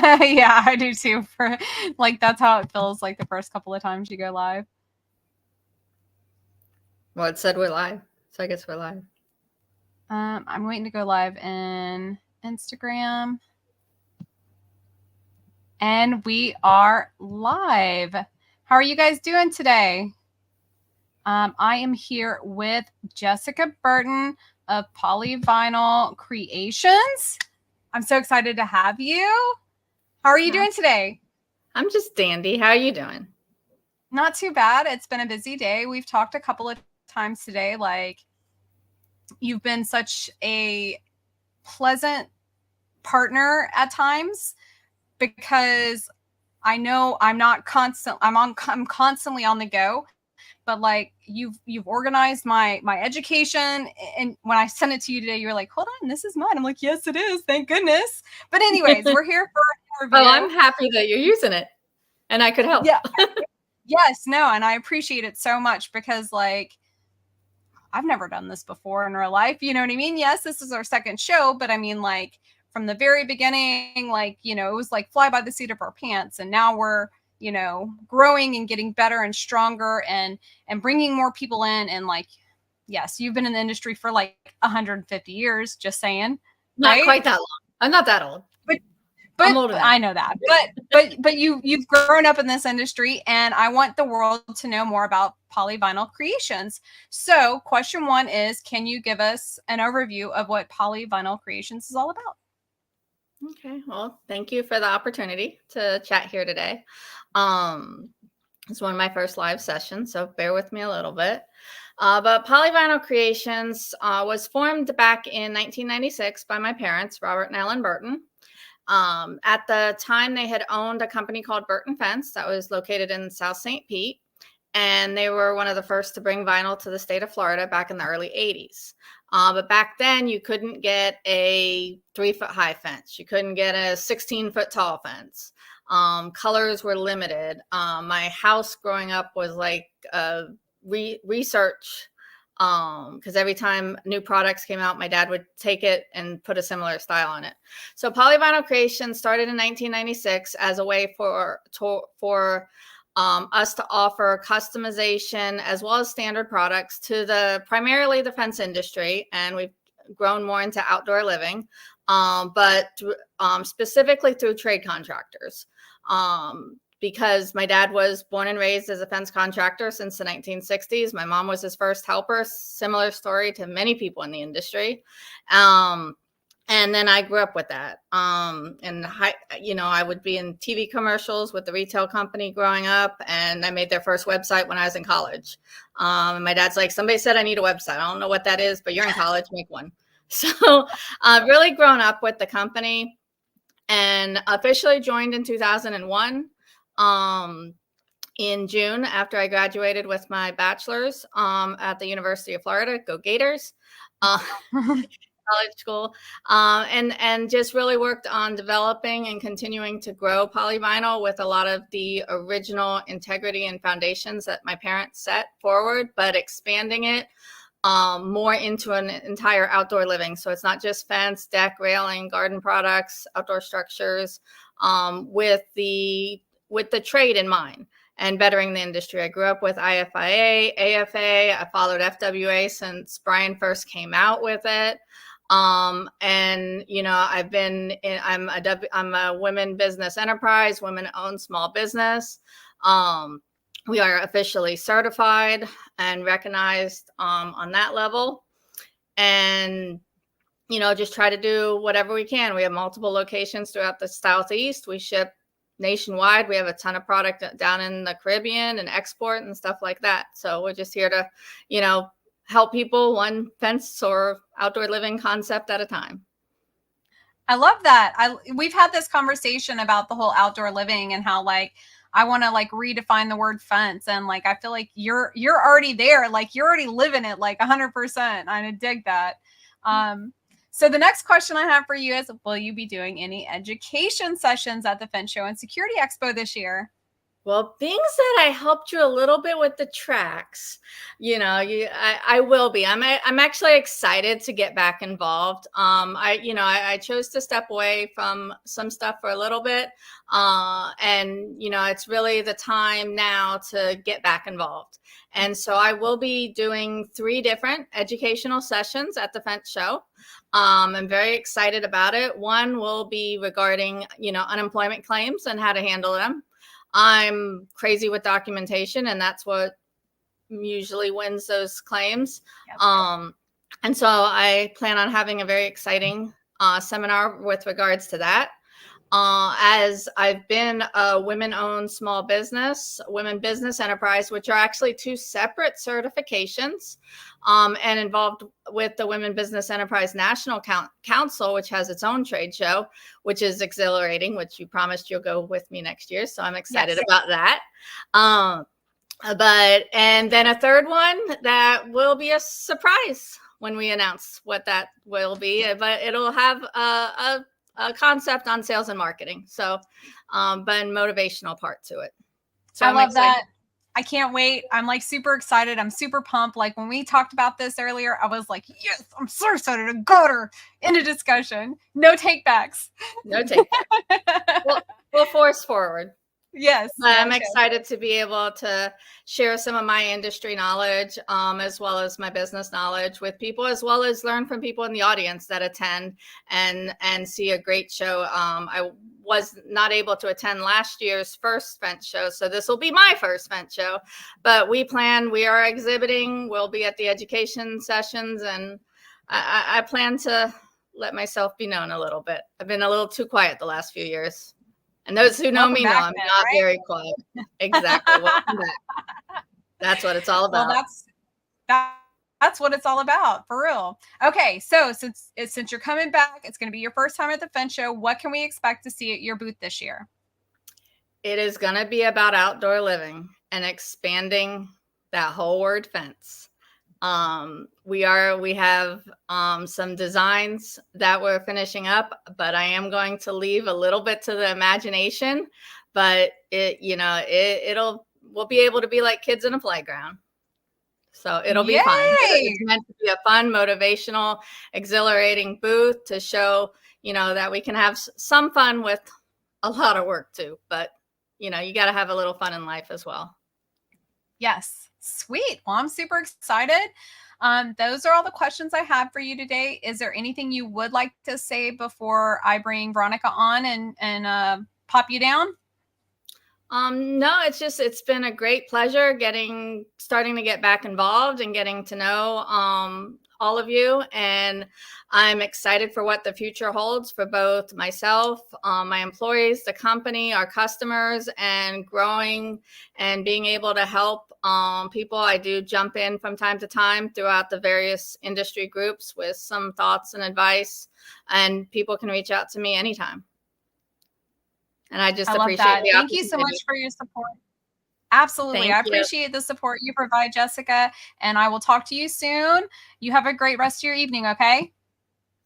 Yeah, I do too. For like, that's how it feels like the first couple of times you go live. Well, it said we're live, so I guess we're live. I'm waiting to go live in Instagram. And we are live. How are you guys doing today? I am here with Jessica Burton of Polyvinyl Creations. I'm so excited to have you. How are you doing today? I'm just dandy. How are you doing? Not too bad. It's been a busy day. We've talked a couple of times today. Like, you've been such a pleasant partner at times because I know I'm constantly on the go, but like you've organized my education, and when I sent it to you today, you're like, hold on, this is mine. I'm like, yes, it is. Thank goodness. But anyways, we're here for an Oh, interview. I'm happy that you're using it and I could help. Yeah. Yes, no, and I appreciate it so much because like I've never done this before in real life. You know what I mean? Yes, this is our second show, but I mean, like, from the very beginning, like, it was like fly by the seat of our pants. And now we're, growing and getting better and stronger and bringing more people in. And like, yes, you've been in the industry for like 150 years, just saying, Not right? quite that long. I'm not that old. But I'm but old enough. I know that. But you've grown up in this industry, and I want the world to know more about Polyvinyl Creations. So, question one is, can you give us an overview of what Polyvinyl Creations is all about? Okay. Well, thank you for the opportunity to chat here today. It's one of my first live sessions, so bear with me a little bit. But Polyvinyl Creations was formed back in 1996 by my parents, Robert and Ellen Burton. At the time, they had owned a company called Burton Fence that was located in South St. Pete. And they were one of the first to bring vinyl to the state of Florida back in the early 80s. But back then, you couldn't get a 3-foot high fence. You couldn't get a 16-foot tall fence. Colors were limited. My house growing up was like research, because every time new products came out, my dad would take it and put a similar style on it. So Polyvinyl Creation started in 1996 as a way for us to offer customization as well as standard products to primarily the fence industry, and we've grown more into outdoor living, but specifically through trade contractors. Because my dad was born and raised as a fence contractor since the 1960s. My mom was his first helper. Similar story to many people in the industry. And then I grew up with that. And I would be in TV commercials with the retail company growing up, and I made their first website when I was in college. And my dad's like, somebody said I need a website. I don't know what that is, but you're in college, make one. So I've really grown up with the company and officially joined in 2001. In June, after I graduated with my bachelor's at the University of Florida. Go Gators. College school, and just really worked on developing and continuing to grow Polyvinyl with a lot of the original integrity and foundations that my parents set forward, but expanding it more into an entire outdoor living. So it's not just fence, deck, railing, garden products, outdoor structures, with the trade in mind and bettering the industry. I grew up with IFIA, AFA. I followed FWA since Brian first came out with it. And I'm a women business enterprise, women owned small business. We are officially certified and recognized on that level, and just try to do whatever we can. We have multiple locations throughout the Southeast. We ship nationwide. We have a ton of product down in the Caribbean and export and stuff like that. So we're just here to, help people one fence or outdoor living concept at a time. I love that. We've had this conversation about the whole outdoor living and how like I want to like redefine the word fence, and like I feel like you're already there, like you're already living it like 100%. I dig that. So the next question I have for you is, will you be doing any education sessions at the Fence Show and Security Expo this year? Well, being that I helped you a little bit with the tracks, I will be. I'm actually excited to get back involved. I chose to step away from some stuff for a little bit, and it's really the time now to get back involved. And so I will be doing 3 different educational sessions at the Fence Show. I'm very excited about it. One will be regarding, unemployment claims and how to handle them. I'm crazy with documentation, and that's what usually wins those claims. Yep. And so I plan on having a very exciting seminar with regards to that. As I've been a women-owned small business, women business enterprise, which are actually 2 separate certifications, and involved with the Women Business Enterprise National Council, which has its own trade show, which is exhilarating, which you promised you'll go with me next year. So I'm excited about that. And then a third one that will be a surprise when we announce what that will be, but it'll have a concept on sales and marketing. So, but motivational part to it. So I love that. I can't wait. I'm like super excited. I'm super pumped. Like when we talked about this earlier, I was like, yes, I'm so excited to go to in a discussion. No takebacks. No takebacks. We'll force forward. Yes. I'm excited to be able to share some of my industry knowledge, as well as my business knowledge with people, as well as learn from people in the audience that attend and see a great show. I was not able to attend last year's first Fence Show, so this will be my first Fence Show. But we are exhibiting. We'll be at the education sessions, and I plan to let myself be known a little bit. I've been a little too quiet the last few years. And those who know me know I'm not very quiet. Exactly. Welcome back. That's what it's all about. Well, that's what it's all about, for real. Okay, so since you're coming back, it's going to be your first time at the Fence Show. What can we expect to see at your booth this year? It is going to be about outdoor living and expanding that whole word fence. We have some designs that we're finishing up, but I am going to leave a little bit to the imagination, but we'll be able to be like kids in a playground. So it'll be fun. It's meant to be a fun, motivational, exhilarating booth to show, that we can have some fun with a lot of work too, but you got to have a little fun in life as well. Yes. Sweet. Well, I'm super excited. Those are all the questions I have for you today. Is there anything you would like to say before I bring Veronica on and pop you down? No, it's been a great pleasure starting to get back involved and getting to know all of you. And I'm excited for what the future holds for both myself, my employees, the company, our customers, and growing and being able to help people. I do jump in from time to time throughout the various industry groups with some thoughts and advice, and people can reach out to me anytime. And I just appreciate that. Thank you so much for your support. Absolutely. I appreciate the support you provide, Jessica, and I will talk to you soon. You have a great rest of your evening, okay?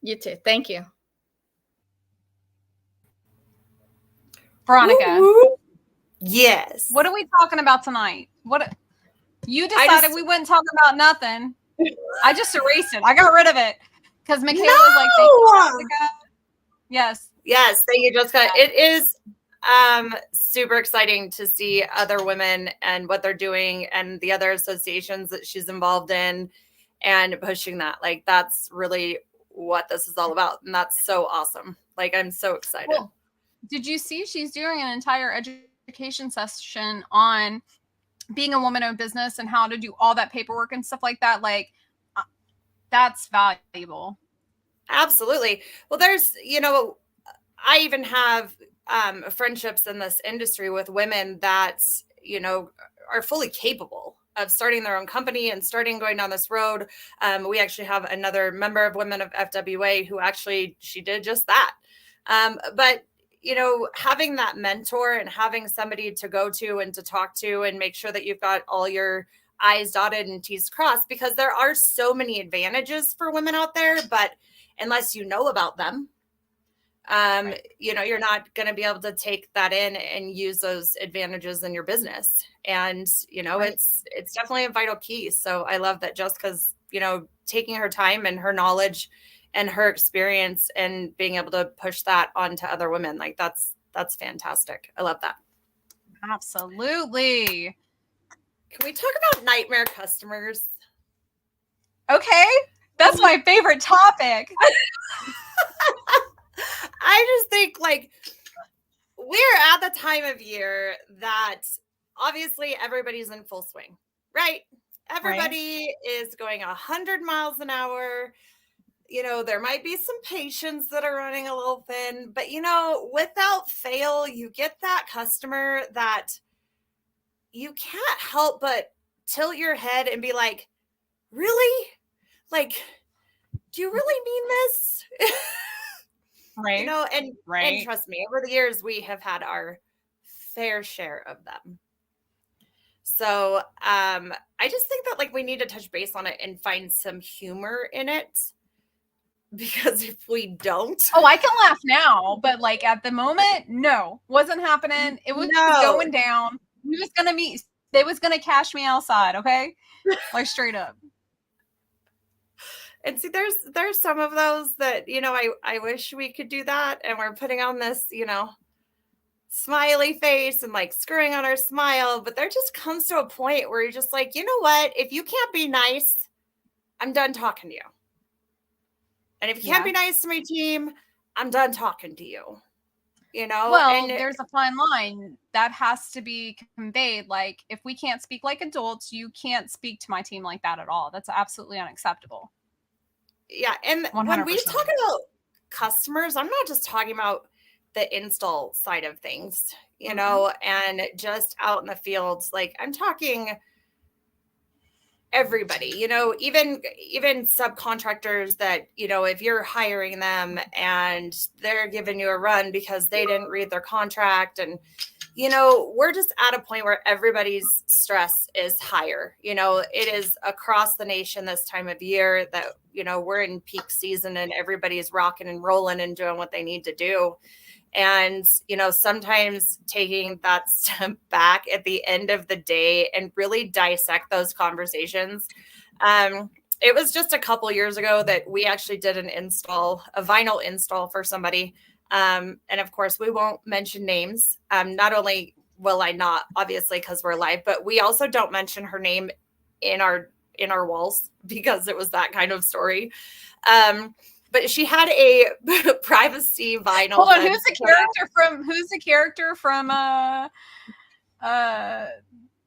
You too. Thank you. Veronica. Woo-hoo. Yes. What are we talking about tonight? You decided we wouldn't talk about nothing. I just erased it. I got rid of it because Michaela was like, thank you, Jessica. Yes. Yes. Thank you, Jessica. It is super exciting to see other women and what they're doing and the other associations that she's involved in and pushing that. Like, that's really what this is all about. And that's so awesome. Like, I'm so excited. Well, did you see she's doing an entire education session on being a woman-owned business and how to do all that paperwork and stuff like that? Like, that's valuable. Absolutely. Well, there's, I even have friendships in this industry with women that, are fully capable of starting their own company and going down this road. We actually have another member of Women of FWA who she did just that. But, having that mentor and having somebody to go to and to talk to and make sure that you've got all your I's dotted and T's crossed, because there are so many advantages for women out there, but unless you know about them, You're not going to be able to take that in and use those advantages in your business. And, Right. it's definitely a vital key. So I love that Jessica's, taking her time and her knowledge and her experience and being able to push that onto other women. Like that's fantastic. I love that. Absolutely. Can we talk about nightmare customers? Okay. That's my favorite topic. I just think like we're at the time of year that obviously everybody's in full swing, right? Everybody is going 100 miles an hour. There might be some patients that are running a little thin, but without fail, you get that customer that you can't help but tilt your head and be like, really? Like, do you really mean this? Right. And trust me, over the years, we have had our fair share of them. So I just think that like we need to touch base on it and find some humor in it. Because if we don't, I can laugh now, but like at the moment, no, wasn't happening. It was going down. We was gonna meet. They was gonna cash me outside. Okay, like straight up. And see, there's some of those that I wish we could do that, and we're putting on this smiley face and like screwing on our smile, but there just comes to a point where you're just like, you know what? If you can't be nice, I'm done talking to you. And if you can't be nice to my team, I'm done talking to you. Well, and there's a fine line that has to be conveyed. Like, if we can't speak like adults, you can't speak to my team like that at all. That's absolutely unacceptable. Yeah. And 100%. When we talk about customers, I'm not just talking about the install side of things, and just out in the fields. Like, I'm talking everybody, even subcontractors that, if you're hiring them and they're giving you a run because they didn't read their contract, and, we're just at a point where everybody's stress is higher. It is across the nation this time of year that, we're in peak season and everybody's rocking and rolling and doing what they need to do. And, sometimes taking that step back at the end of the day and really dissect those conversations. It was just a couple years ago that we actually did a vinyl install for somebody. And of course, we won't mention names. Not only will I not, obviously, because we're live, but we also don't mention her name in our walls because it was that kind of story. But she had a privacy vinyl. Hold on, who's the character from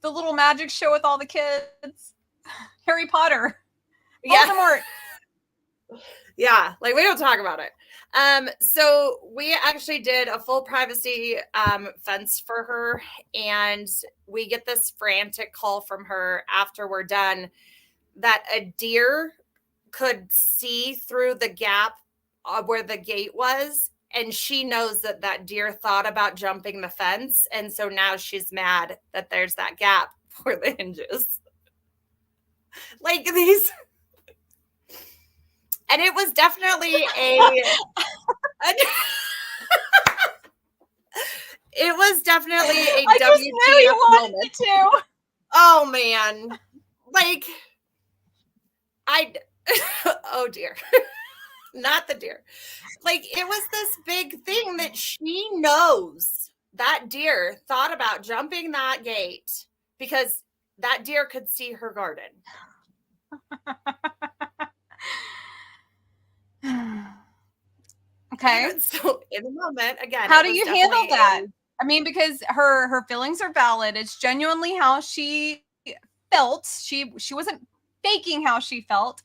the little magic show with all the kids? Harry Potter. Yeah. Yeah, like we don't talk about it. So we actually did a full privacy fence for her, and we get this frantic call from her after we're done that a deer could see through the gap where the gate was, and she knows that deer thought about jumping the fence, and so now she's mad that there's that gap for the hinges. Like these, and it was definitely it was definitely a WTF moment too. Oh man, like oh dear. Not the deer. Like, it was this big thing that she knows that deer thought about jumping that gate because that deer could see her garden. Okay. So in the moment, again, how do you handle that? I mean, because her feelings are valid. It's genuinely how she felt. She wasn't faking how she felt.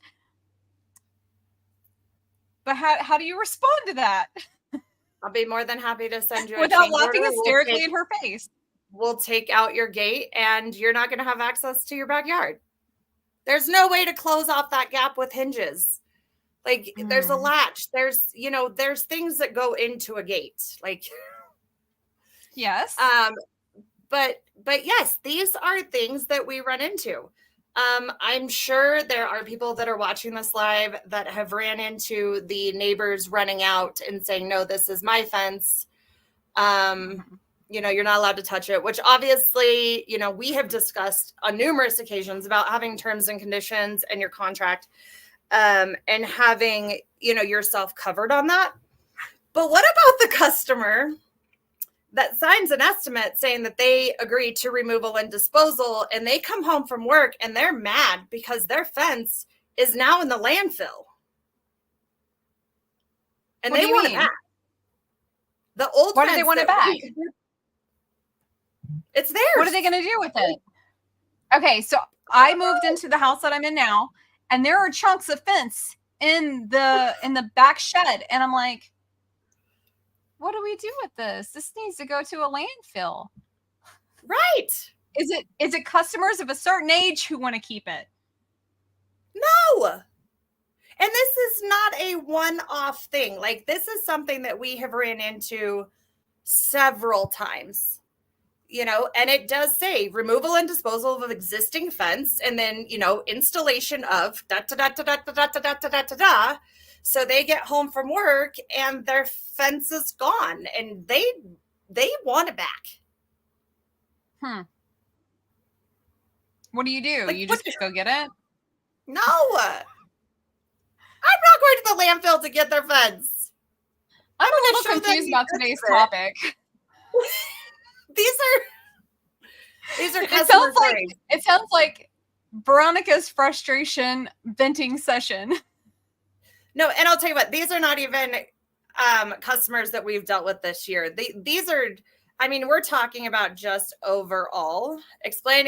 But how do you respond to that? I'll be more than happy to send you without laughing hysterically in her face. We'll take out your gate and you're not going to have access to your backyard. There's no way to close off that gap with hinges. Like there's a latch. There's things that go into a gate. Like yes. But yes, these are things that we run into. I'm sure there are people that are watching this live that have ran into the neighbors running out and saying, no, this is my fence. You know, you're not allowed to touch it, which obviously, you know, we have discussed on numerous occasions about having terms and conditions and your contract, and having, you know, yourself covered on that. But what about the customer that signs an estimate saying that they agree to removal and disposal, and they come home from work and they're mad because their fence is now in the landfill and What they do you want it mean? back? The old Why do they fence want it that back? it's theirs. What are they going to do with it? Okay, so I moved into the house that I'm in now, and there are chunks of fence in the back shed, and I'm like, what do we do with this? This needs to go to a landfill. Right. Is it customers of a certain age who want to keep it? No. And this is not a one-off thing. Like, this is something that we have ran into several times, you know, and it does say removal and disposal of existing fence, and then, you know, installation of da da da da da da da da da da da da. So they get home from work and their fence is gone, and they want it back. What do? Like, You what just go get it? No. I'm not going to the landfill to get their fence. I'm a gonna little show them confused about the today's exit. topic. These are It customer sounds like praise. it sounds like Veronica's frustration venting session. No, and I'll tell you what, these are not even customers that we've dealt with this year. These are, I mean, we're talking about just overall. Explain.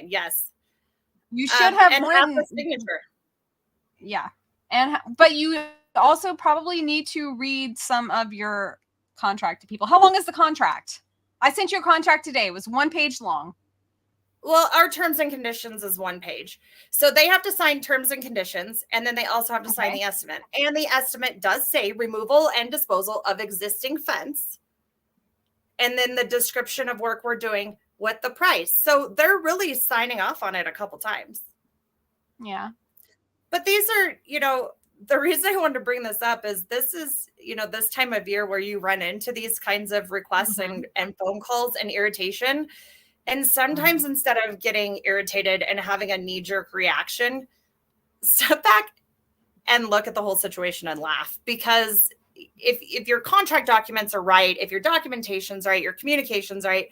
Yes. You should have and written have the signature. Yeah. But you also probably need to read some of your contract to people. How long is the contract? I sent you a contract today. It was 1 page long. Well, our terms and conditions is 1 page. So they have to sign terms and conditions, and then they also have to sign the estimate. And the estimate does say removal and disposal of existing fence. And then the description of work we're doing with the price. So they're really signing off on it a couple times. Yeah. But these are, you know, the reason I wanted to bring this up is this is, you know, this time of year where you run into these kinds of requests and phone calls and irritation. And sometimes instead of getting irritated and having a knee-jerk reaction, step back and look at the whole situation and laugh. Because if your contract documents are right, if your documentation's right, your communication's right,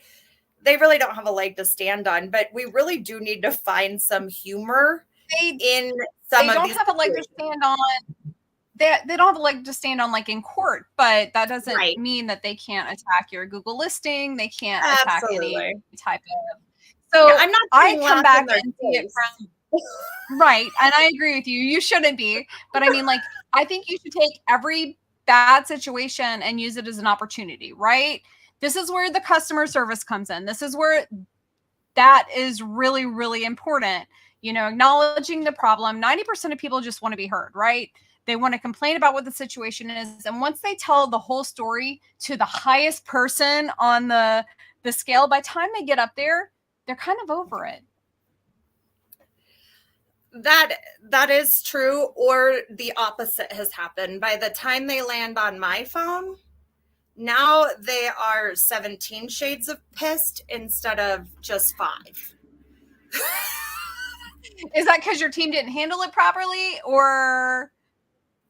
they really don't have a leg to stand on. But we really do need to find some humor in some of these. They don't have a leg to stand on. They don't have a leg to stand on like in court, but that doesn't mean that they can't attack your Google listing. They can't attack any type of. So yeah, I'm not. I come back and see it from right, and I agree with you. You shouldn't be, but I mean, like, I think you should take every bad situation and use it as an opportunity. Right? This is where the customer service comes in. This is where that is really, really important. You know, acknowledging the problem. 90% of people just want to be heard, right? They want to complain about what the situation is. And once they tell the whole story to the highest person on the scale, by the time they get up there, they're kind of over it. That is true, or the opposite has happened. By the time they land on my phone, now they are 17 shades of pissed instead of just 5. Is that because your team didn't handle it properly, or?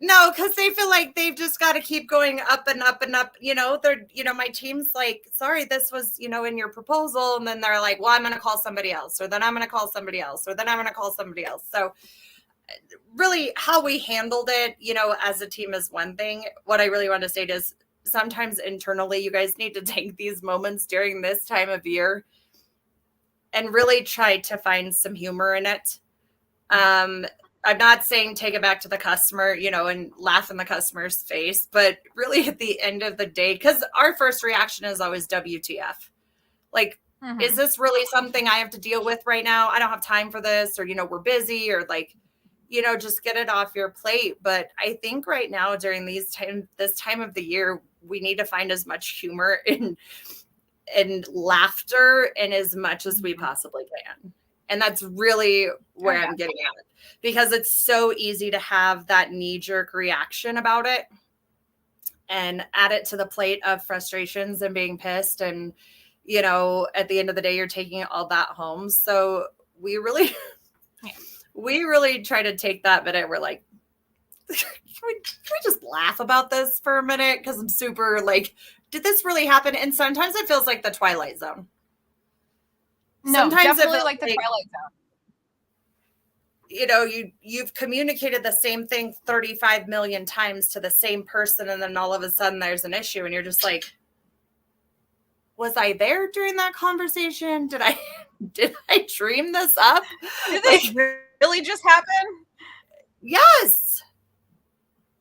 No, because they feel like they've just got to keep going up and up and up. You know, they're, you know, my team's like, sorry, this was, you know, in your proposal. And then they're like, well, I'm going to call somebody else, or then I'm going to call somebody else, or then I'm going to call somebody else. So really how we handled it, you know, as a team is one thing. What I really want to say is sometimes internally, you guys need to take these moments during this time of year and really try to find some humor in it. I'm not saying take it back to the customer, you know, and laugh in the customer's face, but really at the end of the day, because our first reaction is always WTF. Like, is this really something I have to deal with right now? I don't have time for this, or, you know, we're busy, or like, you know, just get it off your plate. But I think right now during this time of the year, we need to find as much humor and laughter and as much as we possibly can. And that's really where yeah. I'm getting at, because it's so easy to have that knee-jerk reaction about it and add it to the plate of frustrations and being pissed. And, you know, at the end of the day, you're taking all that home. So we really, we really try to take that minute. We're like, can we just laugh about this for a minute? Because I'm super like, did this really happen? And sometimes it feels like the Twilight Zone. No, Sometimes it definitely feels like the Twilight Zone. You know, you've communicated the same thing 35 million times to the same person, and then all of a sudden there's an issue, and you're just like, was I there during that conversation? Did I dream this up? Did this really just happen? Yes.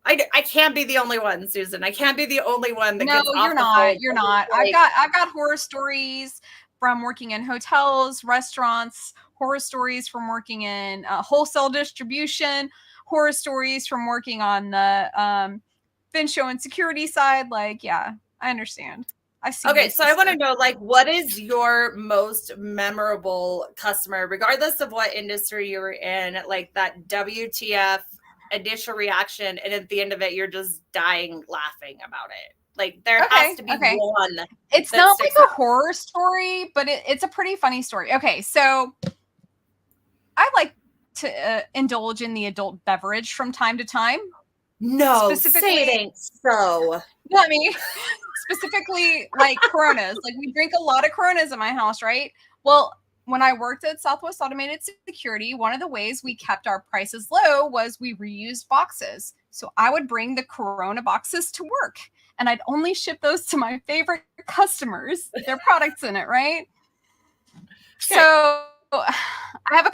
I can't be the only one, Susan. I can't be the only one that gets off you're the not. phone. You're not. Like, I've got horror stories from working in hotels, restaurants, horror stories from working in wholesale distribution, horror stories from working on the fin show and security side. Like, yeah, I understand. I see. okay, so I want to know, like, what is your most memorable customer, regardless of what industry you were in, like that WTF initial reaction, and at the end of it, you're just dying laughing about it. Like, there has to be one. It's not like a horror story, but it's a pretty funny story. Okay, so I like to indulge in the adult beverage from time to time. No, say it ain't so. I mean, specifically like Coronas. Like, we drink a lot of Coronas in my house, right? Well, when I worked at Southwest Automated Security, one of the ways we kept our prices low was we reused boxes. So I would bring the Corona boxes to work, and I'd only ship those to my favorite customers. Their products in it, right? Okay. So I had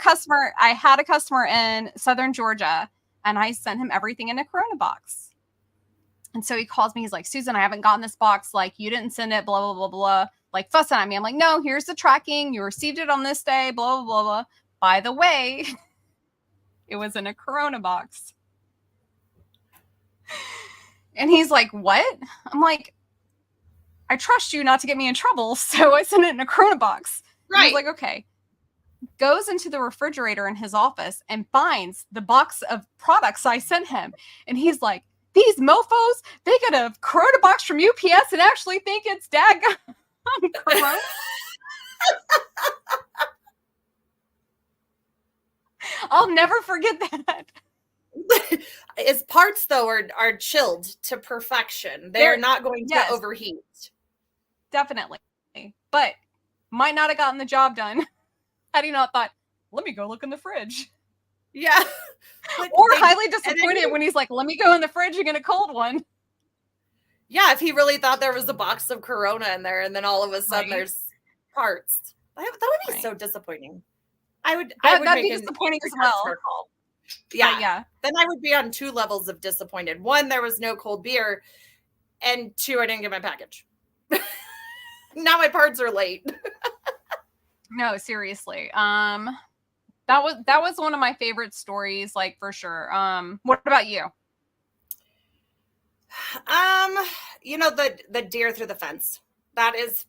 a customer in Southern Georgia, and I sent him everything in a Corona box. And so he calls me. He's like, Susan, I haven't gotten this box. Like, you didn't send it, blah, blah, blah, blah. Like, fussing at me. I'm like, no, here's the tracking. You received it on this day, blah, blah, blah, blah. By the way, it was in a Corona box. And he's like, what? I'm like, I trust you not to get me in trouble, so I sent it in a Corona box. Right. He's like, okay. Goes into the refrigerator in his office and finds the box of products I sent him. And he's like, these mofos, they get a Corona box from UPS and actually think it's daggone Corona. I'll never forget that. His parts, though, are chilled to perfection. They're not going to overheat. Definitely. But might not have gotten the job done had he not thought, let me go look in the fridge. Yeah. Or highly disappointed when he's like, let me go in the fridge and get a cold one. Yeah, if he really thought there was a box of Corona in there, and then all of a sudden there's parts. That would be so disappointing. I would that'd be disappointing as well. Yeah. Yeah. Then I would be on two levels of disappointed. One, there was no cold beer, and two, I didn't get my package. Now my parts are late. No, seriously. That was one of my favorite stories, like, for sure. What about you? You know, the deer through the fence. That is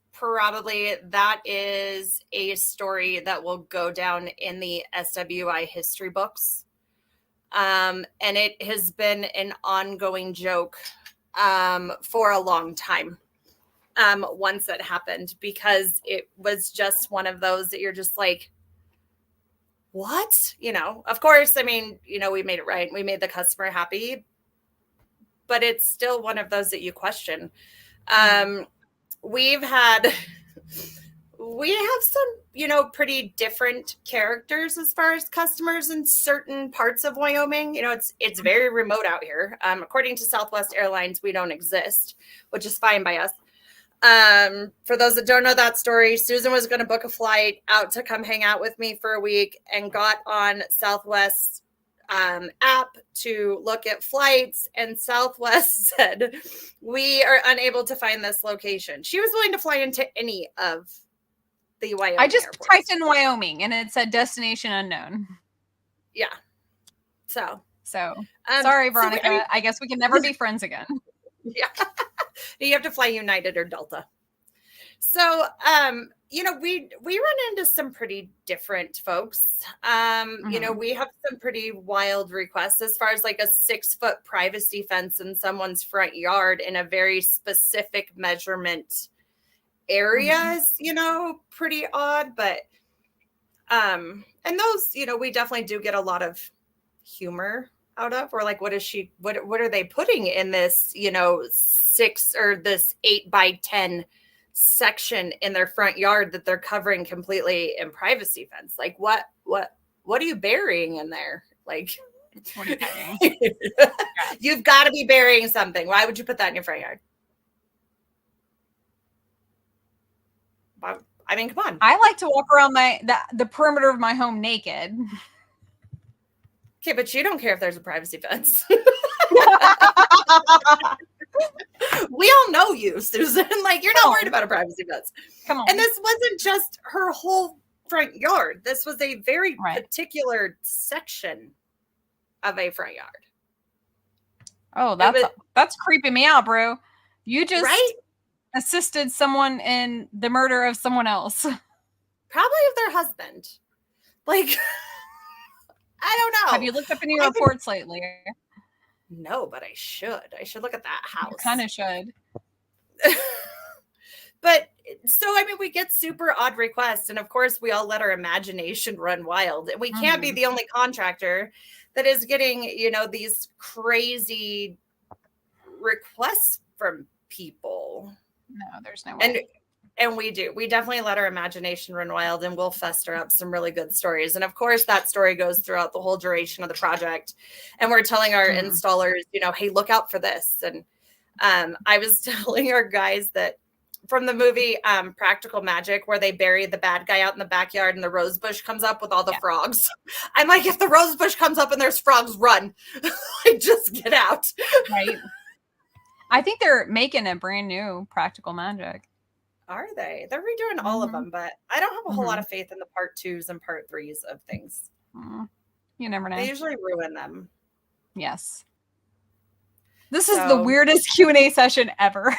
a story that will go down in the SWI history books. And it has been an ongoing joke for a long time. Once it happened, because it was just one of those that you're just like, what? You know, of course, I mean, you know, we made it right. We made the customer happy, but it's still one of those that you question. We have some, you know, pretty different characters as far as customers in certain parts of Wyoming. You know, it's very remote out here. According to Southwest Airlines, we don't exist, which is fine by us. For those that don't know that story, Susan was going to book a flight out to come hang out with me for a week, and got on Southwest app to look at flights, and Southwest said, we are unable to find this location. She was willing to fly into any of the Wyoming I just airports. typed in Wyoming and it said destination unknown. Yeah. So sorry, Veronica. I guess we can never be friends again. Yeah. You have to fly United or Delta. So, we run into some pretty different folks. We have some pretty wild requests as far as like a 6-foot privacy fence in someone's front yard in a very specific measurement areas, pretty odd, but and those, we definitely do get a lot of humor out of, or like, what are they putting in this, 6 or this 8x10 section in their front yard that they're covering completely in privacy fence? Like, what are you burying in there? Like, What are you burying? You've got to be burying something. Why would you put that in your front yard? I mean, come on. I like to walk around the perimeter of my home naked. Okay, but you don't care if there's a privacy fence. We all know you, Susan. Like, you're not worried about a privacy fence. Come on. And this wasn't just her whole front yard. This was a very particular section of a front yard. Oh, that's creeping me out, bro. You just assisted someone in the murder of someone else. Probably of their husband. Like, I don't know. Have you looked up any reports lately? No, but I should. I should look at that house. You kind of should. But so, I mean, we get super odd requests. And of course, we all let our imagination run wild. And we can't be the only contractor that is getting, these crazy requests from people. No, there's no way. And we do. We definitely let our imagination run wild, and we'll fester up some really good stories. And of course, that story goes throughout the whole duration of the project. And we're telling our installers, hey, look out for this. And I was telling our guys that from the movie Practical Magic, where they bury the bad guy out in the backyard and the rose bush comes up with all the frogs. I'm like, if the rose bush comes up and there's frogs, run. Like, just get out. Right. I think they're making a brand new Practical Magic. Are they? They're redoing all of them, but I don't have a whole lot of faith in the part 2s and part 3s of things. You never know. They usually ruin them. Yes. This is the weirdest Q&A session ever.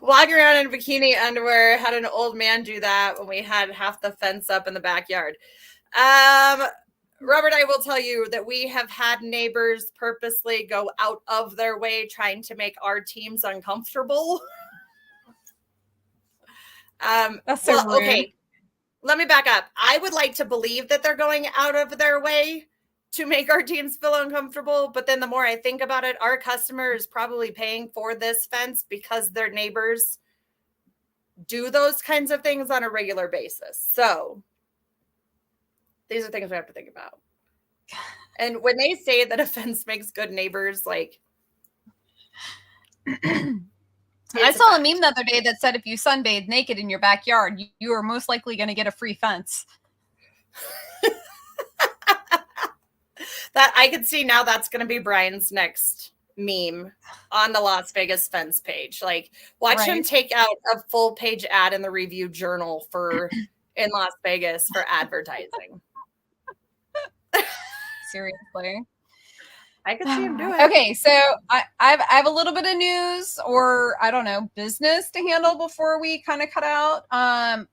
Walking around in bikini underwear, had an old man do that when we had half the fence up in the backyard. Robert, I will tell you that we have had neighbors purposely go out of their way trying to make our teams uncomfortable. That's so rude. Okay. Let me back up. I would like to believe that they're going out of their way to make our teams feel uncomfortable. But then the more I think about it, our customer is probably paying for this fence because their neighbors do those kinds of things on a regular basis. So these are things we have to think about. And when they say that a fence makes good neighbors, like, I saw a meme the other day that said if you sunbathe naked in your backyard, you are most likely going to get a free fence. That I could see now that's going to be Brian's next meme on the Las Vegas fence page. Like, watch him take out a full page ad in the Review Journal in Las Vegas for advertising. Seriously. I could see him do it. Okay, so I have a little bit of news, or I don't know, business to handle before we kind of cut out.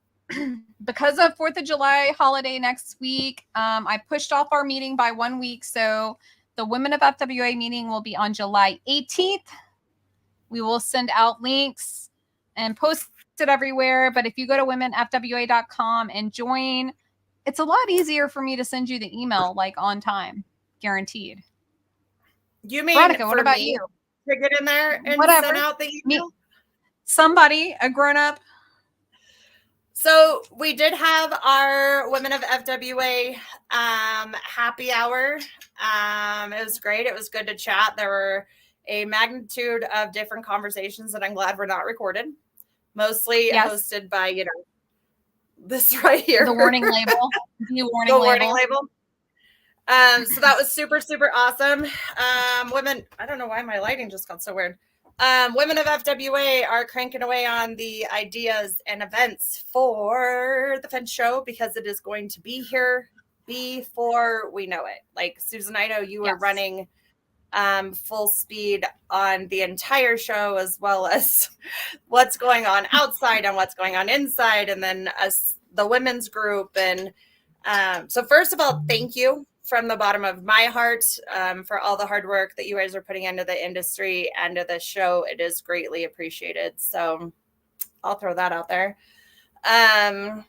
Because of 4th of July holiday next week, I pushed off our meeting by 1 week. So the Women of FWA meeting will be on July 18th. We will send out links and post it everywhere. But if you go to womenfwa.com and join, it's a lot easier for me to send you the email like on time, guaranteed. You mean Veronica, what about you? To get in there and send out the email? Somebody, a grown-up. So we did have our Women of FWA happy hour. It was great. It was good to chat. There were a magnitude of different conversations that I'm glad were not recorded. Mostly hosted by, this right here. The warning label. The warning label. So that was super, super awesome. Women, I don't know why my lighting just got so weird. Women of FWA are cranking away on the ideas and events for the fence show because it is going to be here before we know it. Like, Susan, I know you were running full speed on the entire show, as well as what's going on outside and what's going on inside, and then us, the women's group. And so first of all, thank you from the bottom of my heart for all the hard work that you guys are putting into the industry and to the show. It is greatly appreciated. So I'll throw that out there. I'm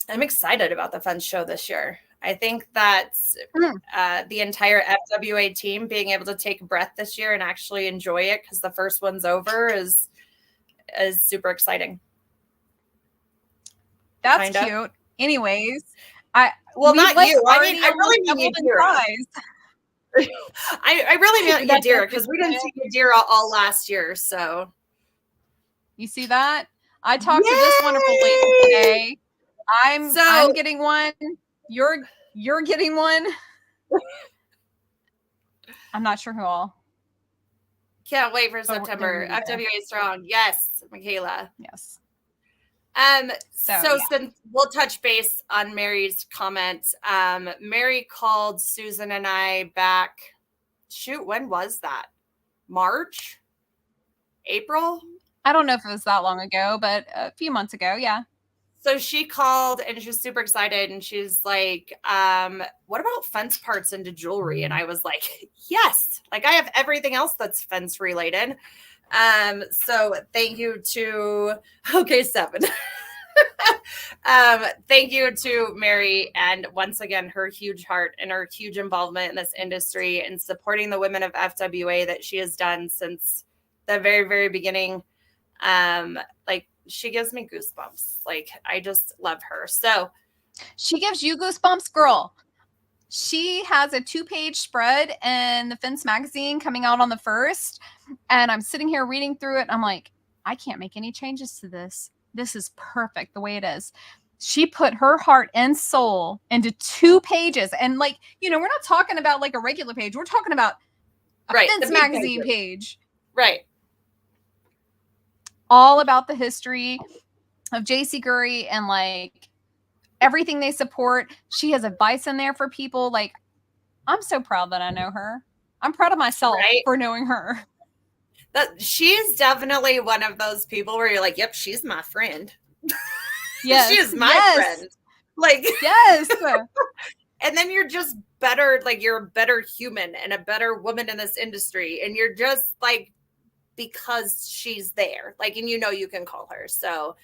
excited about the Fun Show this year. I think that the entire FWA team being able to take a breath this year and actually enjoy it, because the first one's over, is super exciting. That's cute. Anyways, not you. I mean, I really mean Yadira. I really meant Yadira, because we didn't see Yadira all last year. So you see that? I talked to this wonderful lady today. I'm getting one. You're getting one. I'm not sure who all. Can't wait for September. FWA strong. Yes, Michaela. Yes. So since we'll touch base on Mary's comments, Mary called Susan and I back. Shoot, when was that? March? April? I don't know if it was that long ago, but a few months ago. Yeah. So she called and she was super excited, and she's like, what about fence parts into jewelry? And I was like, yes, like I have everything else that's fence related. So thank you to seven. Thank you to Mary, and once again, her huge heart and her huge involvement in this industry and supporting the women of FWA that she has done since the very, very beginning. Like, she gives me goosebumps. Like, I just love her. So she gives you goosebumps, girl. She has a 2-page spread in the Fence magazine coming out on the 1st. And I'm sitting here reading through it. And I'm like, I can't make any changes to this. This is perfect the way it is. She put her heart and soul into 2 pages. And like, we're not talking about like a regular page. We're talking about a Fence magazine page. Right. All about the history of JC Gurry and like everything they support. She has advice in there for people. Like, I'm so proud that I know her. I'm proud of myself for knowing her. That she's definitely one of those people where you're like, yep, she's my friend. Yes. She is my friend. Like, yes. And then you're just better. Like, you're a better human and a better woman in this industry. And you're just like, because she's there, like, and you can call her. So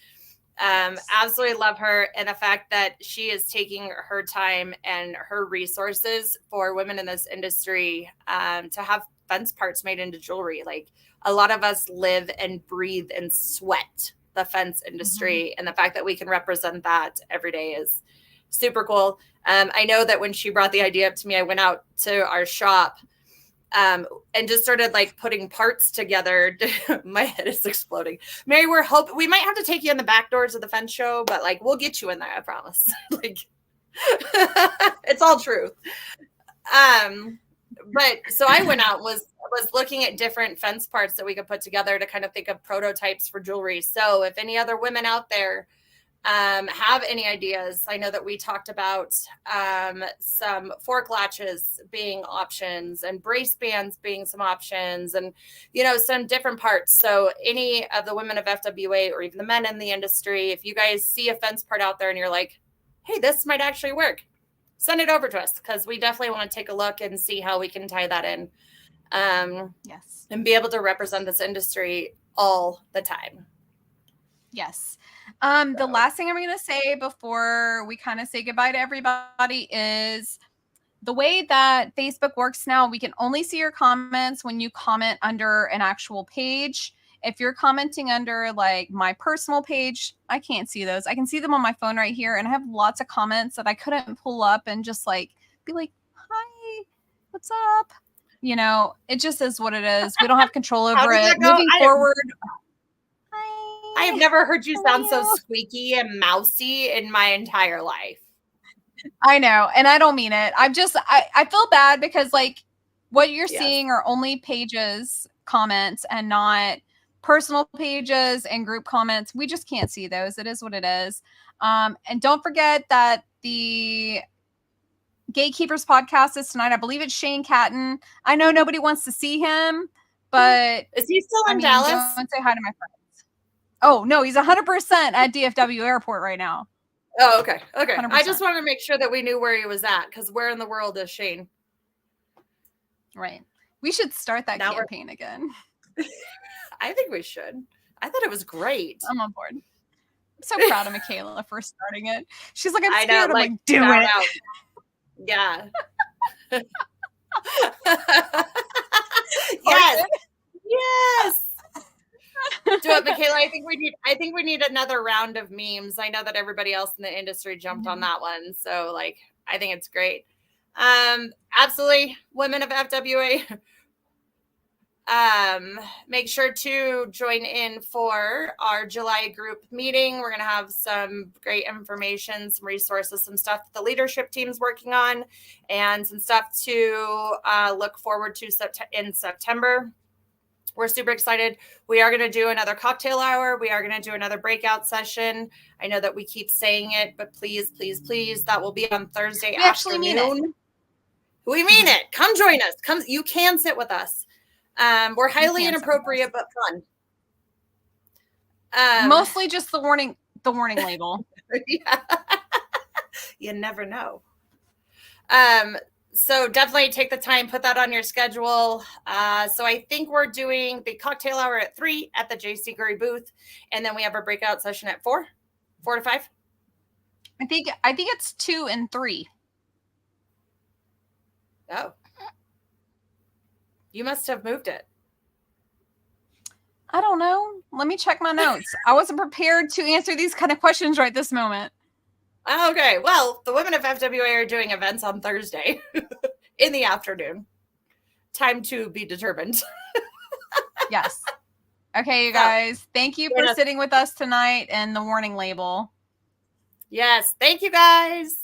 absolutely love her, and the fact that she is taking her time and her resources for women in this industry to have fence parts made into jewelry. Like, a lot of us live and breathe and sweat the fence industry, and the fact that we can represent that every day is super cool. I know that when she brought the idea up to me, I went out to our shop and just started like putting parts together. My head is exploding. Mary, we might have to take you in the back doors of the Fence Show, but like, we'll get you in there, I promise. Like, it's all truth. But so I went out, was looking at different fence parts that we could put together to kind of think of prototypes for jewelry. So if any other women out there have any ideas, I know that we talked about some fork latches being options and brace bands being some options, and some different parts. So any of the women of FWA or even the men in the industry, if you guys see a fence part out there and you're like, hey, this might actually work, send it over to us, because we definitely want to take a look and see how we can tie that in. Yes. And be able to represent this industry all the time. Yes. The last thing I'm going to say before we kind of say goodbye to everybody is the way that Facebook works now. We can only see your comments when you comment under an actual page. If you're commenting under like my personal page, I can't see those. I can see them on my phone right here. And I have lots of comments that I couldn't pull up and just like be like, hi, what's up? It just is what it is. We don't have control over it. Moving forward. I have never heard you sound so squeaky and mousy in my entire life. I know. And I don't mean it. I feel bad because like what you're seeing are only pages comments and not personal pages and group comments. We just can't see those. It is what it is. And don't forget that the Gatekeepers podcast is tonight. I believe it's Shane Catton. I know nobody wants to see him, but Is he still in I mean, Dallas? don't say hi to my friends. Oh no, he's 100% at DFW Airport right now. Oh, okay. Okay. 100%. I just wanted to make sure that we knew where he was at, because where in the world is Shane? Right. We should start that Now we're- campaign again. I think we should. I thought it was great. I'm on board. I'm so proud of Michaela for starting it. She's like, I'm I scared. know, I'm like, do shout it. out. Yeah. Yes. Yes. Do it, Michaela. I think we need another round of memes. I know that everybody else in the industry jumped on that one. So like, I think it's great. Absolutely. Women of FWA. Make sure to join in for our July group meeting. We're going to have some great information, some resources, some stuff that the leadership team's working on, and some stuff to look forward to in September. We're super excited. We are going to do another cocktail hour. We are going to do another breakout session. I know that we keep saying it, but please, please, please, that will be on Thursday We actually mean it. We mean it. Come join us. Come. You can sit with us. We're highly inappropriate but fun. Mostly just the warning label. Yeah. You never know. So definitely take the time, put that on your schedule. So I think we're doing the cocktail hour at 3 at the JC Gurry booth, and then we have a breakout session at 4 to 5. I think it's 2 and 3. Oh. You must have moved it. I don't know. Let me check my notes. I wasn't prepared to answer these kind of questions right this moment. Okay. Well, the women of FWA are doing events on Thursday in the afternoon. Time to be determined. Yes. Okay, you guys. Thank you for sitting with us tonight and the warning label. Yes. Thank you, guys.